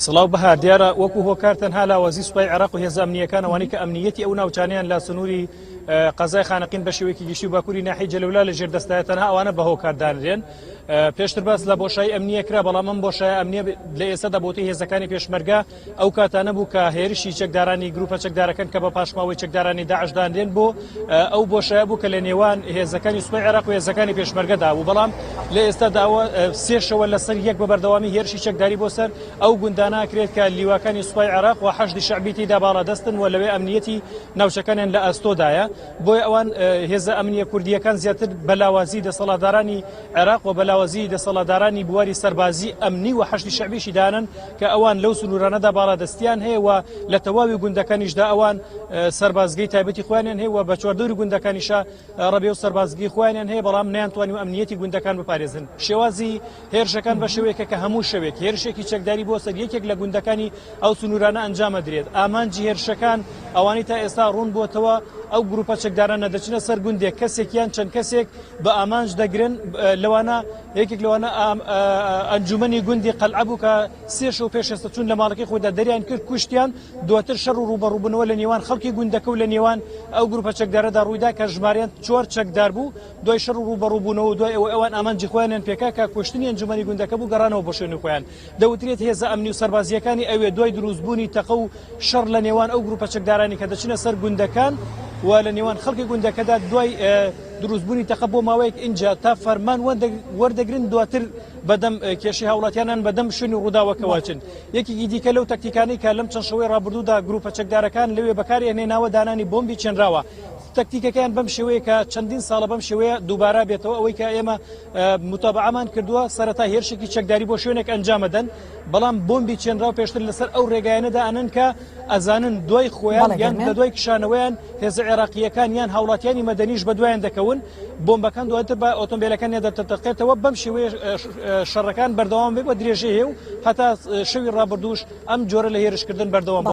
سڵاو بەها دیارە وەکو هۆکار تەنها لاوازی سوپای عێراق و هێزە ئەمنیەکانەوەی کە ئەمنیەتی ئەو ناوچانیان لا سنووری قەزای خانەقین بە شێوەیەکی گشتی و باکووری ناحی جەلەولا لە ژێردەستایە تەنها ئەوانە بە هۆکاردانرێن. پێشتر باس لە بۆشایی ئەمنیە کرا، بەڵام ئەم بۆشایە ئەمنیە لە ئێستادا بۆتەی هێزەکانی پێشمەرگە ئەو کاتانە بوو کە هێرشی چەکدارانی گروپە چەکدارەکان کە بە پاشماوەی چەکدارانی داعشدانرێن بۆ ئەو بۆشایە بوو کە لە نێوان هێزەکانی سوپای عێراق و هێزەکانی پێشمەرگەدا بوو. بەڵام لە ئێستاداوە سێشەوە لەسەر یەک بە بەردەوامی هێرشی چەکداری بۆ سەر ئەو گوندانە کرێت کە لیواکانی سوپای عێراق و حەشدی شەعبی تێدا باڵادەستن و لەوێ ئەمنیەتی ناوچەکانیان لە ئەستۆدایە. بۆیە ئەوان هێزە ئەمنیە کوردیەکان زیاتر بەلاوازی دەسەڵاتدارانی عێراق و بەلاوازی دەسەڵاتدارانی بواری سەربازی ئەمنی و حەشدی شەعبیشی دانن کە ئەوان لەو سنوورانەدا باڵادەستیان هەیە و لە تەواوی گوندەکانیشدا ئەوان سەربازگەی تایبەتی خۆیانیان هەیە و بە چواردەوری گوندەکانیشا ڕەبێ و سەربازگی خۆیانیان هەیە، بەڵام نەیانتوانی و ئەمنیەتی گوندەکان بپارێزن. شێوازی هێرشەکان بە شێوەیەکە کە هەموو شەوێک هێرشێکی چەکداری بۆ سەر یەکێک لە گوندەکانی ئەو سنوورانە ئەنجامە درێت. ئامانجی هێرشەکان ئەوانی تا ئێستا ڕوون بووتەوە ئەو گروپە چەکدارانە دەچنە سەر گوندێک کەسێکیان چەند کەسێک بە ئامانج دەگرن. لەوانە یەکێک لەوانە ئەنجومەنی گوندی قەلعە بوو کە سێ شەو پێش ئێستا چوون لە ماڵەکەی خۆیدا دەریان کرد کوشتیان، دواتر شەڕ و ڕوبەڕووبوونەوە لە نێوان خەڵکی گوندەکە و لە نێوان ئەو گروپە چەکدارەدا ڕوویدا کە ژمارەیان 4 چەکدار بوو. دوای شەڕ و ڕوبەڕووبوونەوە دوای ئەوان ئامانجی خۆیانیان پێکا کە کوشتنی ئەنجومەنی گوندەکە بوو گەڕانەوە بۆ شوێنی خۆیان. دەوترێت هێزە ئەمنی و سەربازیەکانی ئەوێ دوای دروستبوونی تەقە و شەڕ لە نێوان ئەو گروپە چەکدارانی کە دەچنە سەر گوندەکان و لە نێوان خەڵکی گوندەکەدا دوای دروستبوونی تەقە بۆ ماوەیەک اینجا تا فەرمان وەردەگرن، دواتر بەدەم کێشی هاوڵاتیانان بەدەم شوێنی ڕووداوەکەواچن. یەکێکی دیکە لەو تەکتیکانەی کە لەم چەند شەوەی ڕابردوودا گروپە چەکدارەکان لەوێ بەکارهێناوە دانانی بۆمبی چێنراوە. تەکتیکەکەیان بەم شێوەیە کە چەندین ساڵە بەم شێوەیە دووبارە بێتەوە ئەوەی کە ئێمە متابعەمان کردووە سەرەتا هێرشێکی چەکداری بۆ شوێنێک ئەنجامەدەن، بەڵام بۆمبی چێنراو پێشتر لەسەر ئەو ڕێگایانەدا ئەنن کە ئەزانن دوای خۆیان یان لە دوای کشانەوەیان هێزە عێراقیەکان یان هاوڵاتیانی مەدەنیش بە دوایان دەکەون، بۆمبەکان دواتر بە ئۆتۆمبیلەکانیان دەتەقێتەوە. بەم شێوەیە شەڕەکان بەردەوام بێ بە درێژەیە و هەتا شەوی ڕابردووش ئەم جۆرە لە هێرشکردن بەردەوام